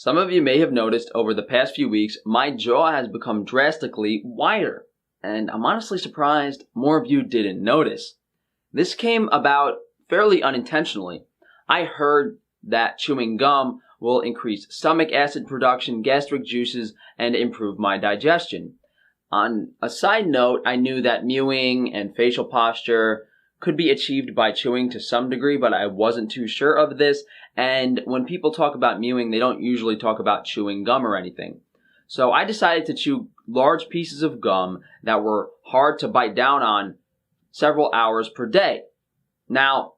Some of you may have noticed over the past few weeks, my jaw has become drastically wider, and I'm honestly surprised more of you didn't notice. This came about fairly unintentionally. I heard that chewing gum will increase stomach acid production, gastric juices, and improve my digestion. On a side note, I knew that mewing and facial posture could be achieved by chewing to some degree, but I wasn't too sure of this. And when people talk about mewing, they don't usually talk about chewing gum or anything. So I decided to chew large pieces of gum that were hard to bite down on several hours per day. Now,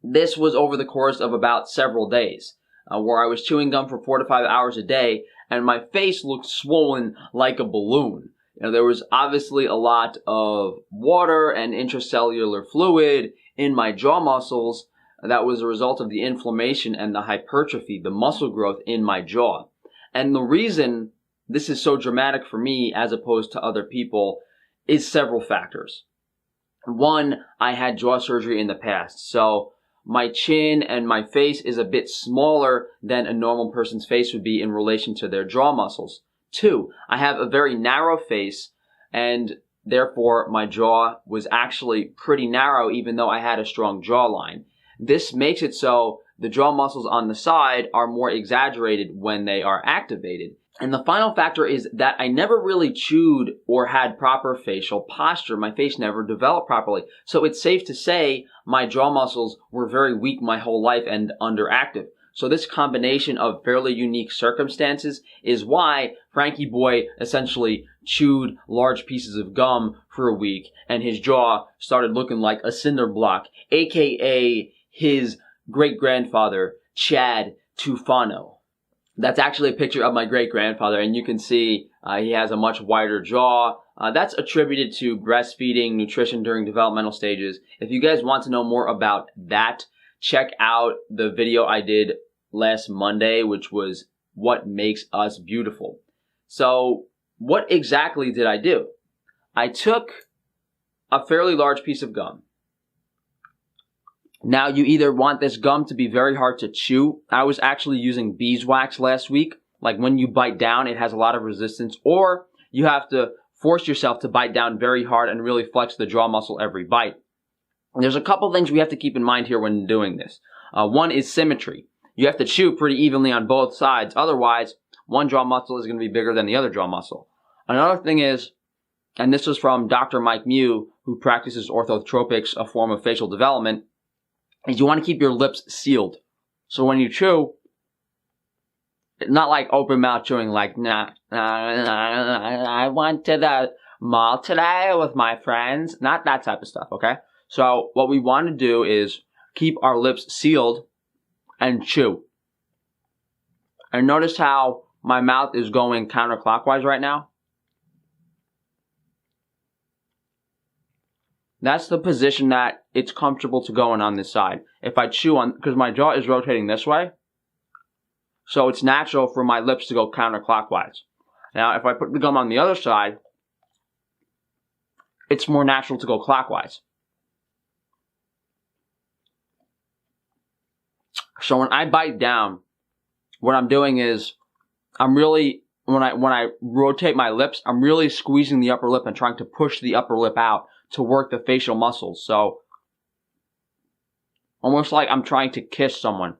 this was over the course of about several days, where I was chewing gum for 4 to 5 hours a day, and my face looked swollen like a balloon. There was obviously a lot of water and intracellular fluid in my jaw muscles. That was a result of the inflammation and the hypertrophy, the muscle growth in my jaw. And the reason this is so dramatic for me as opposed to other people is several factors. One, I had jaw surgery in the past, so my chin and my face is a bit smaller than a normal person's face would be in relation to their jaw muscles. 2, I have a very narrow face, and therefore my jaw was actually pretty narrow even though I had a strong jawline. This makes it so the jaw muscles on the side are more exaggerated when they are activated. And the final factor is that I never really chewed or had proper facial posture. My face never developed properly. So it's safe to say my jaw muscles were very weak my whole life and underactive. So this combination of fairly unique circumstances is why Frankie Boy essentially chewed large pieces of gum for a week and his jaw started looking like a cinder block, aka his great-grandfather, Chad Tufano. That's actually a picture of my great-grandfather, and you can see he has a much wider jaw. That's attributed to breastfeeding, nutrition during developmental stages. If you guys want to know more about that, check out the video I did last Monday, which was What Makes Us Beautiful. So, what exactly did I do? I took a fairly large piece of gum. Now, you either want this gum to be very hard to chew. I was actually using beeswax last week. Like when you bite down, it has a lot of resistance. Or you have to force yourself to bite down very hard and really flex the jaw muscle every bite. And there's a couple things we have to keep in mind here when doing this. One is symmetry. You have to chew pretty evenly on both sides. Otherwise, one jaw muscle is going to be bigger than the other jaw muscle. Another thing is, and this was from Dr. Mike Mew, who practices orthotropics, a form of facial development, is you want to keep your lips sealed. So when you chew, it's not like open mouth chewing like, I went to the mall today with my friends. Not that type of stuff, okay? So what we want to do is keep our lips sealed and chew. And notice how my mouth is going counterclockwise right now? That's the position that it's comfortable to go in on this side. If I chew on, because my jaw is rotating this way, so it's natural for my lips to go counterclockwise. Now, if I put the gum on the other side, it's more natural to go clockwise. So when I bite down, what I'm doing is, when I rotate my lips, I'm really squeezing the upper lip and trying to push the upper lip out to work the facial muscles. So, almost like I'm trying to kiss someone.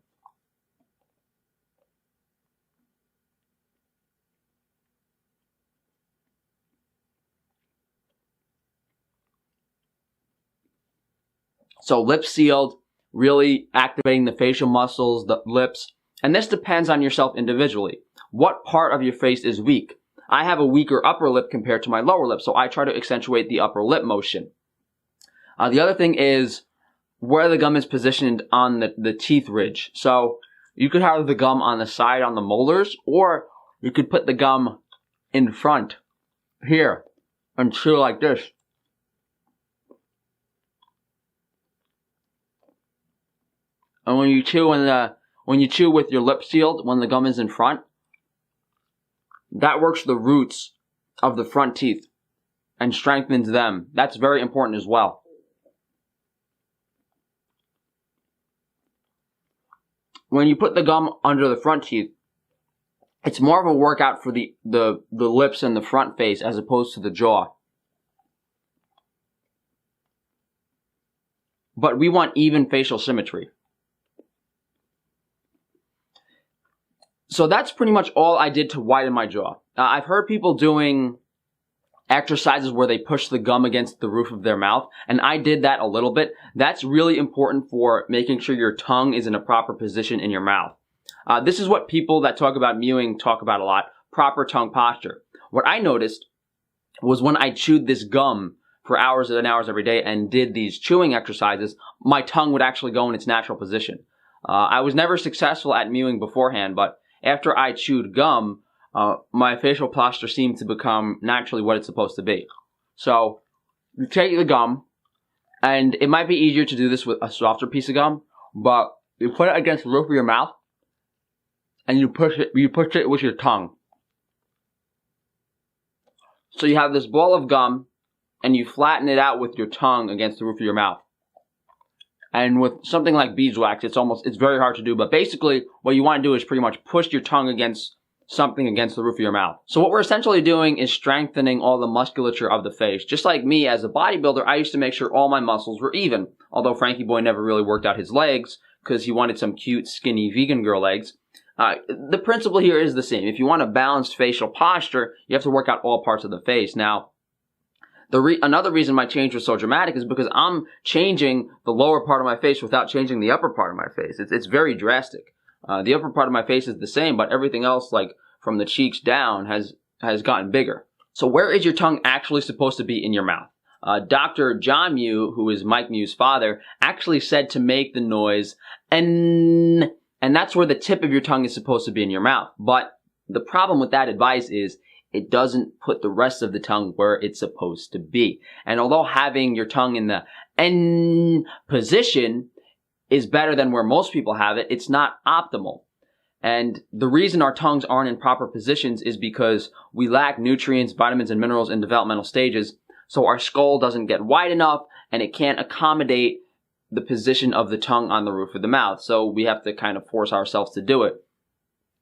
So lips sealed, really activating the facial muscles, the lips. And this depends on yourself individually. What part of your face is weak? I have a weaker upper lip compared to my lower lip, so I try to accentuate the upper lip motion. The other thing is where the gum is positioned on the teeth ridge. So you could have the gum on the side on the molars, or you could put the gum in front here and chew like this. And when you chew with your lip sealed, when the gum is in front, that works the roots of the front teeth and strengthens them. That's very important as well. When you put the gum under the front teeth, It's more of a workout for the lips and the front face as opposed to the jaw. But we want even facial symmetry. So that's pretty much all I did to widen my jaw. I've heard people doing exercises where they push the gum against the roof of their mouth, and I did that a little bit. That's really important for making sure your tongue is in a proper position in your mouth. This is what people that talk about mewing talk about a lot, proper tongue posture. What I noticed was when I chewed this gum for hours and hours every day and did these chewing exercises, my tongue would actually go in its natural position. I was never successful at mewing beforehand, but after I chewed gum, my facial posture seemed to become naturally what it's supposed to be. So, you take the gum, and it might be easier to do this with a softer piece of gum, but you put it against the roof of your mouth, and you push it with your tongue. So you have this ball of gum, and you flatten it out with your tongue against the roof of your mouth. And with something like beeswax, it's very hard to do, but basically what you want to do is pretty much push your tongue against something against the roof of your mouth. So what we're essentially doing is strengthening all the musculature of the face. Just like me as a bodybuilder, I used to make sure all my muscles were even, although Frankie Boy never really worked out his legs because he wanted some cute, skinny vegan girl legs. The principle here is the same. If you want a balanced facial posture, you have to work out all parts of the face. Now, another reason my change was so dramatic is because I'm changing the lower part of my face without changing the upper part of my face. It's very drastic. The upper part of my face is the same, but everything else, like from the cheeks down, has gotten bigger. So where is your tongue actually supposed to be in your mouth? Dr. John Mew, who is Mike Mew's father, actually said to make the noise N, and that's where the tip of your tongue is supposed to be in your mouth. But the problem with that advice is it doesn't put the rest of the tongue where it's supposed to be. And although having your tongue in the N position is better than where most people have it, it's not optimal. And the reason our tongues aren't in proper positions is because we lack nutrients, vitamins, and minerals in developmental stages, so our skull doesn't get wide enough and it can't accommodate the position of the tongue on the roof of the mouth. So we have to kind of force ourselves to do it.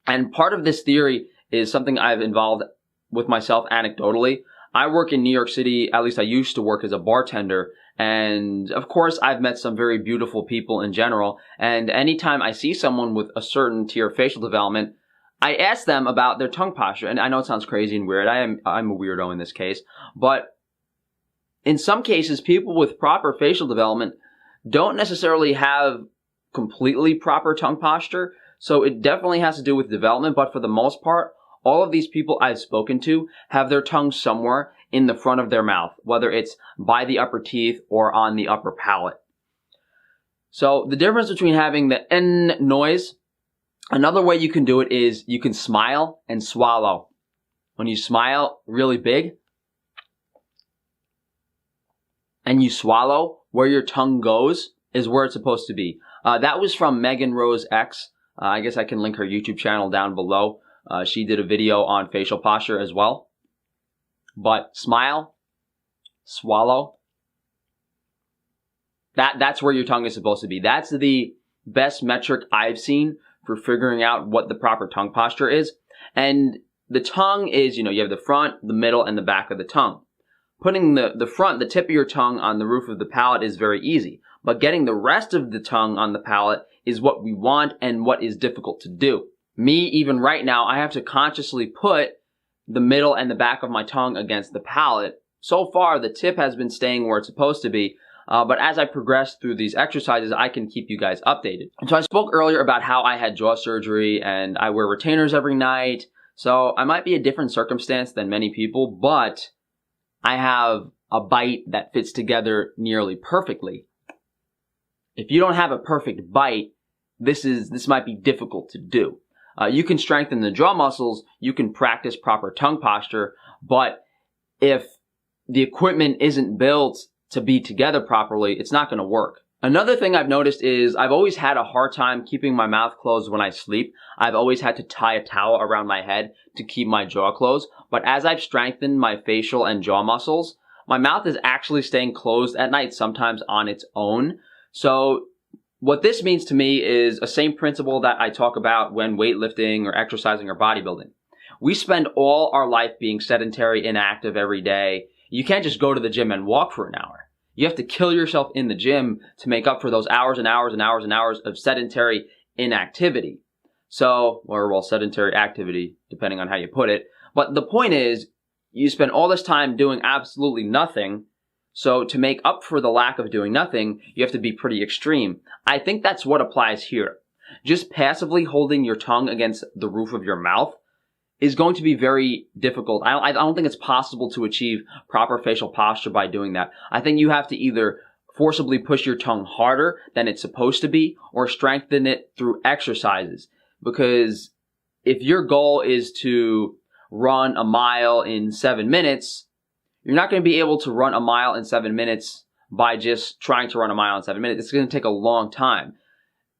And part of this theory is something I've involved with myself anecdotally. I work in New York City, at least I used to work as a bartender, and of course I've met some very beautiful people in general, and anytime I see someone with a certain tier of facial development, I ask them about their tongue posture. And I know it sounds crazy and weird, I'm a weirdo in this case, but in some cases people with proper facial development don't necessarily have completely proper tongue posture, so it definitely has to do with development, but for the most part, all of these people I've spoken to have their tongue somewhere in the front of their mouth, whether it's by the upper teeth or on the upper palate. So the difference between having the N noise, another way you can do it is you can smile and swallow. When you smile really big and you swallow, where your tongue goes is where it's supposed to be. That was from Megan Rose X. I guess I can link her YouTube channel down below. She did a video on facial posture as well. But smile, swallow, that's where your tongue is supposed to be. That's the best metric I've seen for figuring out what the proper tongue posture is. And the tongue is, you have the front, the middle, and the back of the tongue. Putting the front, the tip of your tongue on the roof of the palate is very easy. But getting the rest of the tongue on the palate is what we want and what is difficult to do. Me, even right now, I have to consciously put the middle and the back of my tongue against the palate. So far, the tip has been staying where it's supposed to be, but as I progress through these exercises, I can keep you guys updated. And so I spoke earlier about how I had jaw surgery and I wear retainers every night, so I might be a different circumstance than many people, but I have a bite that fits together nearly perfectly. If you don't have a perfect bite, this might be difficult to do. You can strengthen the jaw muscles, you can practice proper tongue posture, but if the equipment isn't built to be together properly, it's not going to work. Another thing I've noticed is I've always had a hard time keeping my mouth closed when I sleep. I've always had to tie a towel around my head to keep my jaw closed, but as I've strengthened my facial and jaw muscles, my mouth is actually staying closed at night, sometimes on its own. So What this means to me is a same principle that I talk about when weightlifting or exercising or bodybuilding. We spend all our life being sedentary, inactive every day. You can't just go to the gym and walk for an hour. You have to kill yourself in the gym to make up for those hours and hours and hours and hours of sedentary inactivity. Or sedentary activity, depending on how you put it. But the point is, you spend all this time doing absolutely nothing. So to make up for the lack of doing nothing, you have to be pretty extreme. I think that's what applies here. Just passively holding your tongue against the roof of your mouth is going to be very difficult. I don't think it's possible to achieve proper facial posture by doing that. I think you have to either forcibly push your tongue harder than it's supposed to be or strengthen it through exercises. Because if your goal is to run a mile in 7 minutes, you're not going to be able to run a mile in 7 minutes by just trying to run a mile in 7 minutes. It's going to take a long time.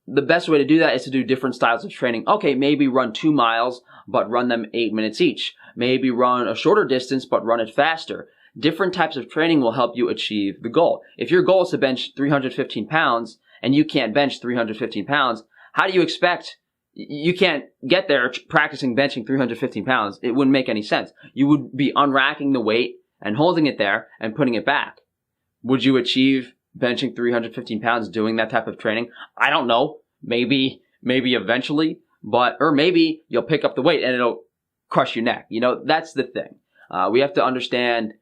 The best way to do that is to do different styles of training. Okay, maybe run 2 miles, but run them 8 minutes each. Maybe run a shorter distance, but run it faster. Different types of training will help you achieve the goal. If your goal is to bench 315 pounds and you can't bench 315 pounds, how do you expect? You can't get there practicing benching 315 pounds. It wouldn't make any sense. You would be unracking the weight and holding it there and putting it back. Would you achieve benching 315 pounds doing that type of training? I don't know. Maybe eventually, or maybe you'll pick up the weight and it'll crush your neck. That's the thing. We have to understand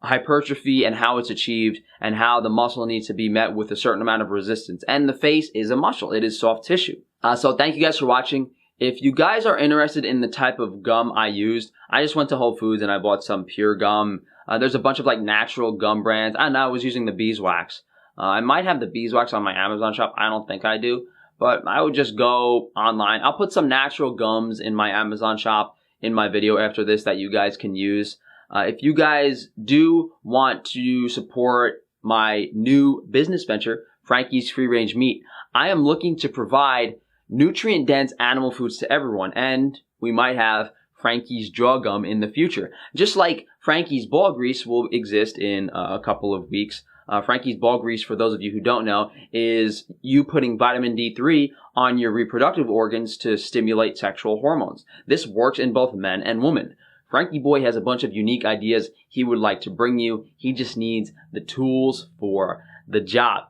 hypertrophy and how it's achieved and how the muscle needs to be met with a certain amount of resistance. And the face is a muscle. It is soft tissue. So thank you guys for watching. If you guys are interested in the type of gum I used, I just went to Whole Foods and I bought some pure gum. There's a bunch of natural gum brands. And I was using the beeswax. I might have the beeswax on my Amazon shop. I don't think I do. But I would just go online. I'll put some natural gums in my Amazon shop in my video after this that you guys can use. If you guys do want to support my new business venture, Frankie's Free Range Meat, I am looking to provide nutrient-dense animal foods to everyone, and we might have Frankie's Jaw Gum in the future. Just like Frankie's Ball Grease will exist in a couple of weeks. Frankie's Ball Grease, for those of you who don't know, is you putting vitamin D3 on your reproductive organs to stimulate sexual hormones. This works in both men and women. Frankie Boy has a bunch of unique ideas he would like to bring you. He just needs the tools for the job.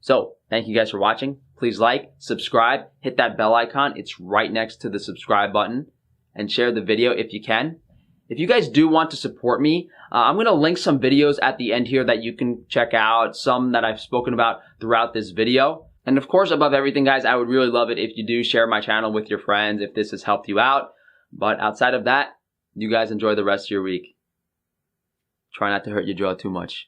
So, thank you guys for watching. Please like, subscribe, hit that bell icon. It's right next to the subscribe button. And share the video if you can. If you guys do want to support me, I'm going to link some videos at the end here that you can check out. Some that I've spoken about throughout this video. And of course, above everything, guys, I would really love it if you do share my channel with your friends if this has helped you out. But outside of that, you guys enjoy the rest of your week. Try not to hurt your jaw too much.